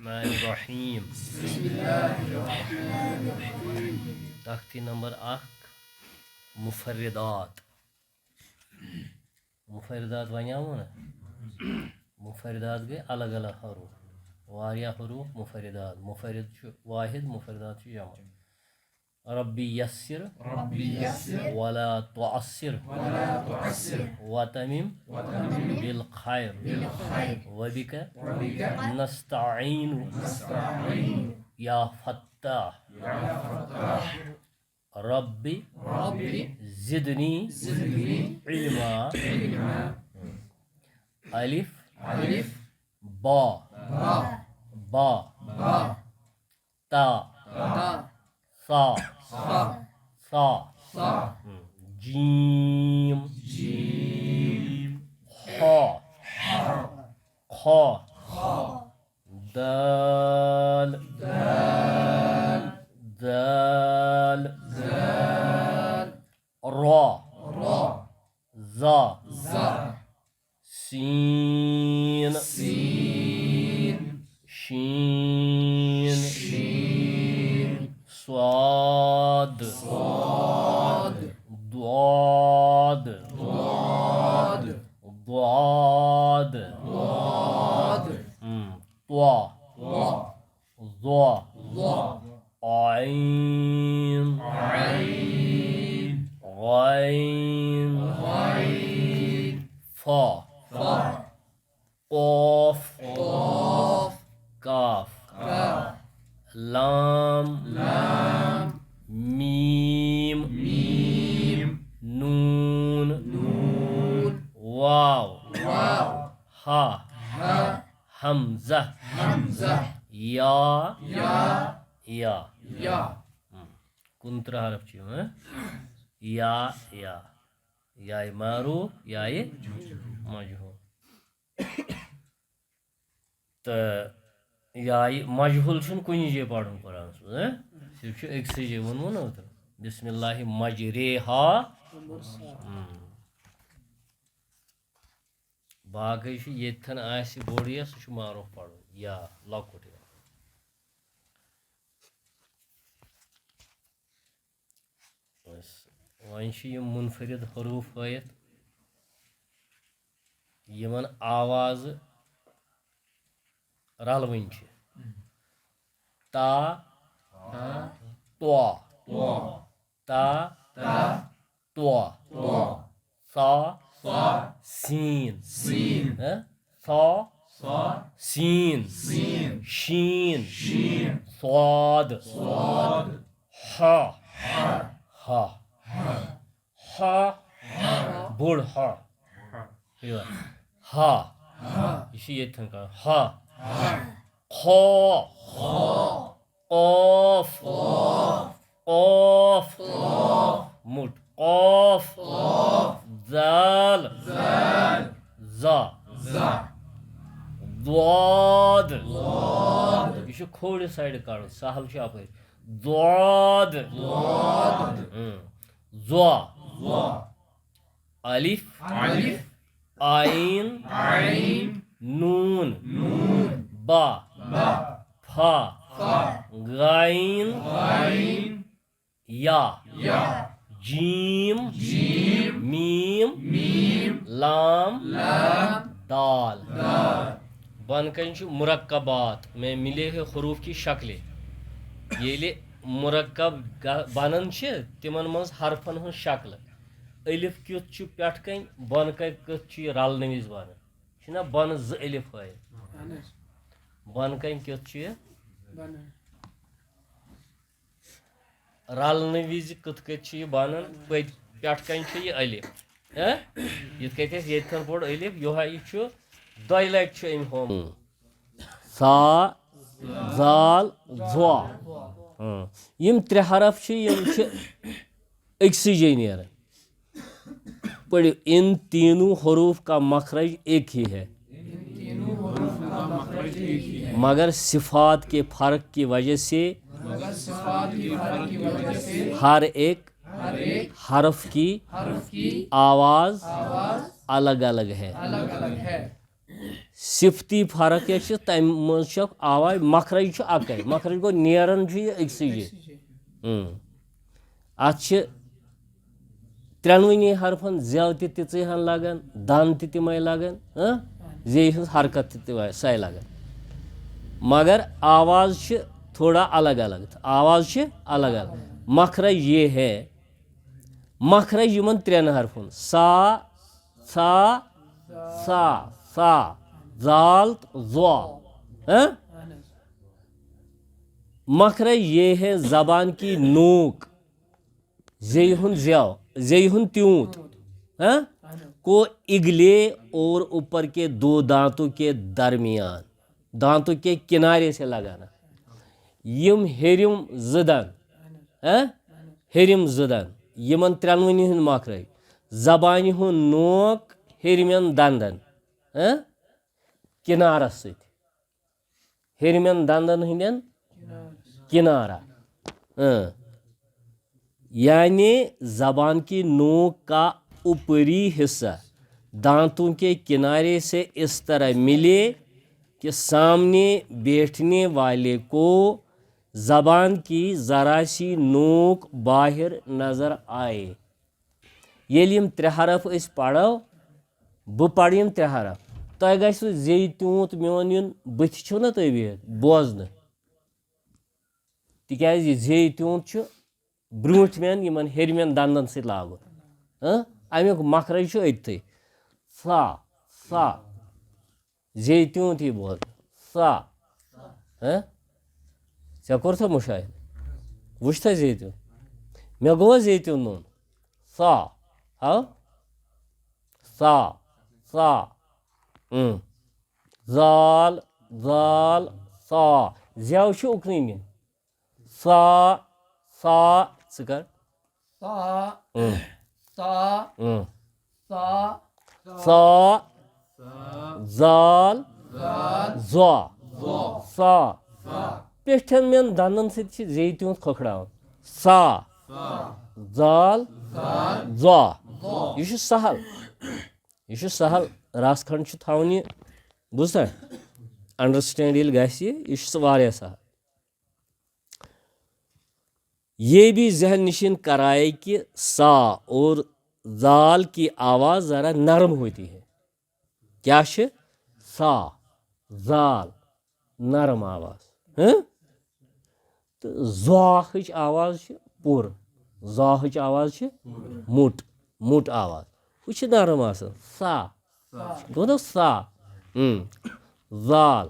बिस्मिल्लाहिर्रहमानिर्रहीम। तख्ती नंबर 1 मुफर्रिदात। मुफर्रिदात वनामो ना मुफर्रिदात गए अलग अलग हरूफ वारिया हरूफ मुफर्रिदात। मुफर्रिद वाहिद मुफर्रिदात जमा। रब्बी यस्सिर वला तुअस्सिर वतमिम बिल खैर वबिका नस्तईन या फत्ताह रब्बी जिदनी इल्मा। अलिफ बा ता सा जीम खा दाल रा जा सीन शीन स्वाद द्वाद त्वा ज़ा आइन गैन फा क़ाफ काफ लाम मीम नून वाव हा हमज़ा या कुंत्र हरफ या मारूफ या मजहूल। तो या मजहूल कुन जे पढ़न कुरान सिर्फ अक्सि जे वोनमो ना तो बिस्मिल्लाहि मजरेहा। बाकी येथन आसि बोड़ या सह मारूफ पढ़न या लकुट या। वन मुनफरिद हरूफ हयत यमन आवाज रलवन ता त्वा ता त्वा सा सीन सा सीन शीन स्वाद हा बोड़ हा ये का हा खा क़ाफ मुट क़ाफ ज़ाल ज़ा ज़ाद ये खोड़ साइड काड़ सहल अप ज़ाद ज़ा अलिफ आइन नून बा फा गाइन या जीम मीम लाम दाल। बनकन मुरक्कबात में मिले हुए हरूफ की शक्लें ये मुरक्कब बनन तिमन मज हरफन हूँ शक्ल अलिफ क्युत पेट कन बन कत रलने विज बन बन ज अलिफ हय बन कन क्युत रलने विज कत बन पेट कन यह अलिफ यथ ये बोड़ अलिफ यह दो लट हम सा जाल ज़ा यम त्रे हरफ अक्सि जे नेरन। पढ़ो इन तीनों हरूफ का मखरज एक ही है मगर सिफात के फ़र्क की वजह से हर एक हरफ की आवाज़ अलग अलग है। सिफती फर्क क्या तम मज आवाज मखरज अकै मखरज गो नेरन अक्सजे अत त्रेनवनी हरफन जेव तिच हन लगन दन तिमे लगन जे हज हरकत सै लगन मगर आवाज थोड़ा अलग अलग आवाज अलग अलग मखरज ये है मखरज यमन त्रेन हरफन सा सा सा सा जाल ज़ा मखरज ये है ज़बान की नोक जेहुन ज्याव जेहुन त्यूत को इगले और ऊपर के दो दांतों के दरमियान दांतों के किनारे से लगाना यम हेरिम जदन हेरिम जदन यमन त्रेनवनी हुन मखरज जबान हुन नोक हेरिमेन दंदन किनारस सत हेरिमेन दंदन हंदन किनारा यानी जबान की नोक का ऊपरी हिस्सा दांतों के किनारे से इस तरह मिले कि सामने बैठने वाले को जबान की जरा सी नोक बाहर नजर आए येल यम त्रे हरफ अस पढ़ो बह पढ़ यम त्रे हरफ तह गो जे तूत मोन यून बथ छो ना तुम बिहत बोजन तिकाज जे तूत ब्रूठ मेन यमन हेरमेन दंदन सत लागुन अमुक मखरज अतै सा सा जे तूत ही बोल सा ऐ कोर मुशाहिद वुछ जे तूत मे गो जे तूत नोन सा हाँ सा सा जाल जाल सा ज्याव उकन इन सा सा कर सा सा सा सा जाल जा सा पेठन मेन दंदन सत जे तूत खोखड़ावन सा जाल जा यह सहल रस खंड थवन यह बुझा अंडरस्टैंड यह सहल ये भी जहन निशिन कराए कि सा और जाल की आवाज़ ज़रा नरम होती है क्या सा जाल नरम आवाज़ तो ज़ाहच आवाज़ पुर ज़ाहच आवाज़ मुट मुट आवाज़ वह नरम आसान सा गो ना सा जाल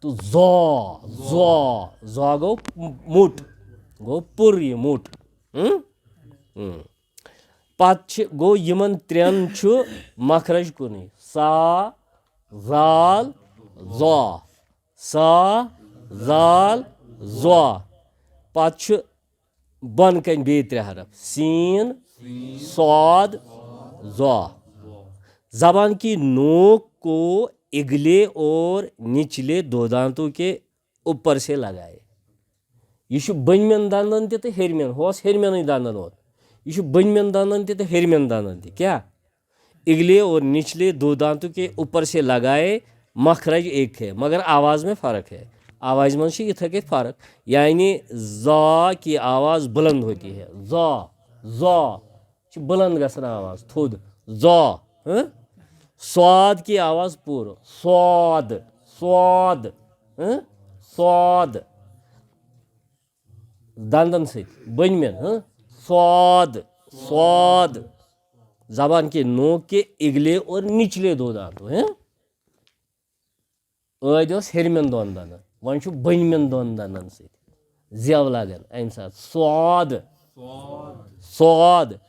तो ज़ा ज़ा ज़ा गो मुट गो पुर यह मुट पत गो यमन त्रेन मखरज कुन सा जाल ज़ा सा जाल ज़ा पत बन कन बे त्रे हरफ सीन स्वाद ज़ा जबान की नोक को इगले और निचले दो दांतों के ऊपर से लगाए यह बनमेन दंदन तो हेरमेन होस हेरमेन दंदन वो यह बनमेन दंदन तो हेरमेन दंदन क्या इगले और निचले दो दांतों के ऊपर से लगाए मखरज एक है मगर आवाज़ में फ़र्क है आवाज़ में इथे कत फ़र्क यानी ज़ा की आवाज़ बुलंद होती है ज़ा ज़ा बुलंद गसन आवाज़ थोद ज़ा स्वाद की आवाज़ पूर स्वाद स्वाद स्वाद दंदन सत बनमेन स्वाद स्वाद जबान के नोक के इगले और निचले दो दांतों हेरमेन दोन दंदन वन बनमेन दोन दंदन सत जेव लगन अम सात स्वाद स्वाद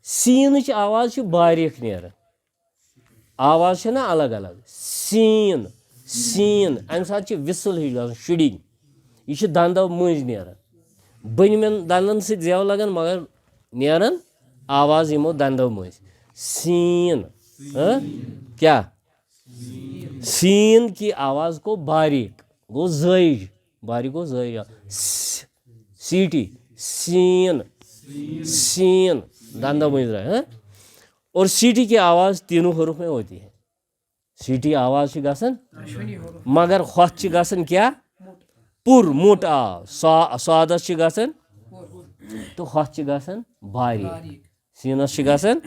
सीन आवाज़ बारीक नेर आवाज़ ना अलग अलग सीन सीन अम सात विसल हिज शुडिंग यह दंदों मज नेर बनमेन दंदन सत जेव लगन मगर नेरन आवाज़ यमो दंदों मज सीन क्या सीन की आवाज़ को बारीक गो ज़ाइज बारीक गो ज़ाइज सीटी सीन सीन दंदों मज रहा और सीटी की आवाज़ तीनों हरूफ में होती है। सीटी आवाज़ गसन मगर हथ गसन क्या पुर मोट आव स्वादस गसन तो हथ गसन बारीक सीनस गसन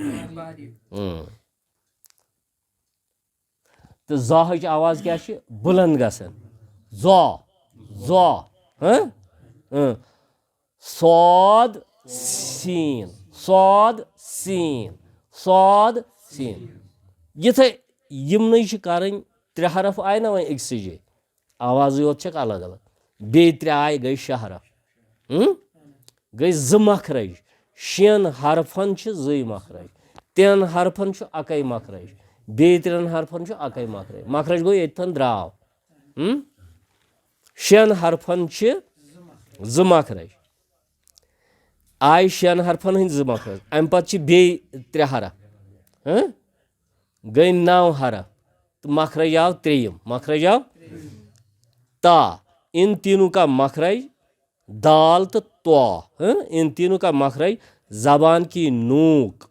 तो ज़ाहच आवाज़ क्या बुलंद गसन ज़ा ज़ा स्वाद सीन स्वाद सीन स्वाद सीन यथे यमन करें 3 हरफ आए ना वह एक जे आवाज़ योत अलग अलग बे 3 आए गई 6 हरफ गई 2 मखरज 6 हरफन 2 मखरज 3 हरफन 1 मखरज बे 3 हरफन 1 मखरज मखरज गो यन द्राव 6 हरफन 2 मखरज आय 6 हरफन हंद 2 मखरज अम पे बे 3 हरफ गई 9 हरफ तो मखरज आव 3 मखरज आव ता इन तीनों का मखरज दाल तो त्वा इन तीनों का मखरज जबान की नोक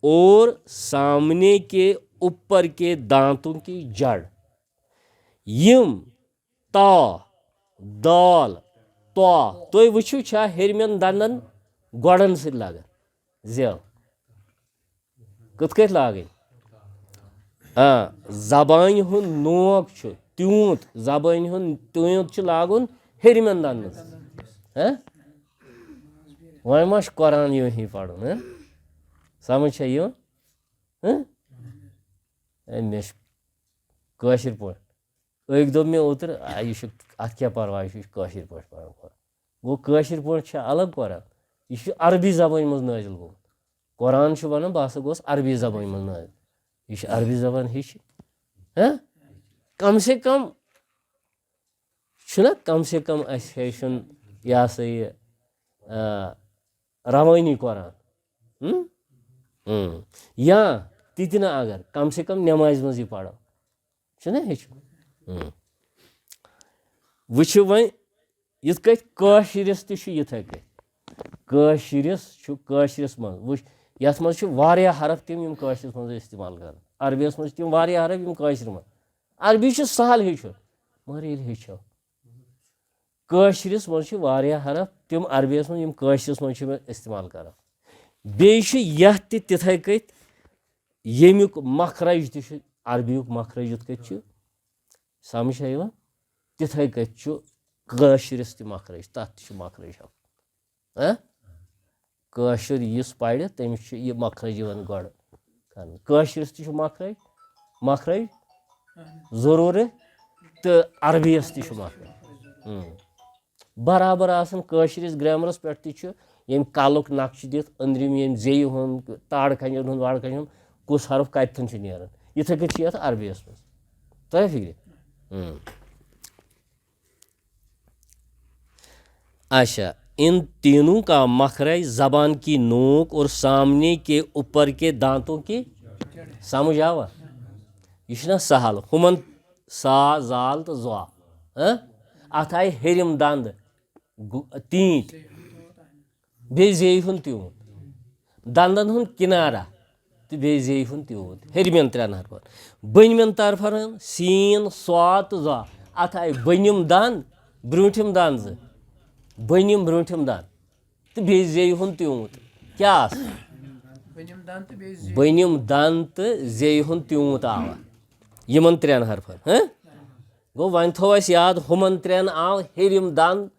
और सामने के ऊपर के दांतों की जड़ यम ता दाल त्वा तो वुचु छा हेरमेन दंदन गोड़न से लागन जेल कत कत लागन जबान हुन नोक त्यूत जबान हुन त्यूत लागुन हेरमेन दंदन वह मा कुरान यो ही पढ़ुन समझ मे कशिर पे दो मे ओतर यह अत क्या परवाह कशिर पे पढ़ गो कशिर पे अलग कुरान यह अरबी जबान मज नाजिल गो कुरान वन बह गोस अरबी जबान मज नाजिल यह अरबी जबान हेच कम से कम हेचुन यह सा यह रवानी कुरान या तितना अगर कम से कम नमाज मज पढ़ो हेचुन वुचु वन यिथ कशिरस तथे कशिरस मज वुच यथ मज हरफ तम कशिरस मज इस्तेमाल कर अरबियस मज तम हरफ कशिर मज अरबी सहल हेचुन मगर ये हेचो कशिरस मज हरफ तम अरबियस मज कशिरस मज इस्तेमाल कर बेह तिथे कत यमुक मखरज अरबियुक मखरज युत कत समझ तिथे कत कशिरस त मखरज तथ मखरज कशिर यस पढ़ तमिस यह मखरज गड़ कर कशिरस त मखरज जरूरत तो अरबियस त मखरज बराबर आसन कशिरस ग्रामरस पे यम कालुक नक्श दित अंदरिम यम जेय हुंद ताड़ खंजन हुंद वाड़ खंजन कुस हरफ कतन नेरान इथे कत अरबियस मज तय फिक्र अच्छा इन तीनों का मखरज जबान की नोक और सामने के ऊपर के दांतों की समझ आवा यह सहल हुमन सा जाल तो ज़ा अत आय हेरिम दंद तीत बे जे हुन त्यूत दंदन हुन किनारा तो बे जे हुन त्यूत हेरमेन 3 हरफन बनमेन तरफन सीन स्वाद तो ज़ा अत आय बनिम दंद ब्रूठिम दंद बनिम ब्रूठिम दंद तो बे जे हुन त्यूत क्या बनिम दंद तो जे हुन त्यूत आवा यमन 3 हरफन गो वन थो याद हुमन 3 आव हेरिम दंद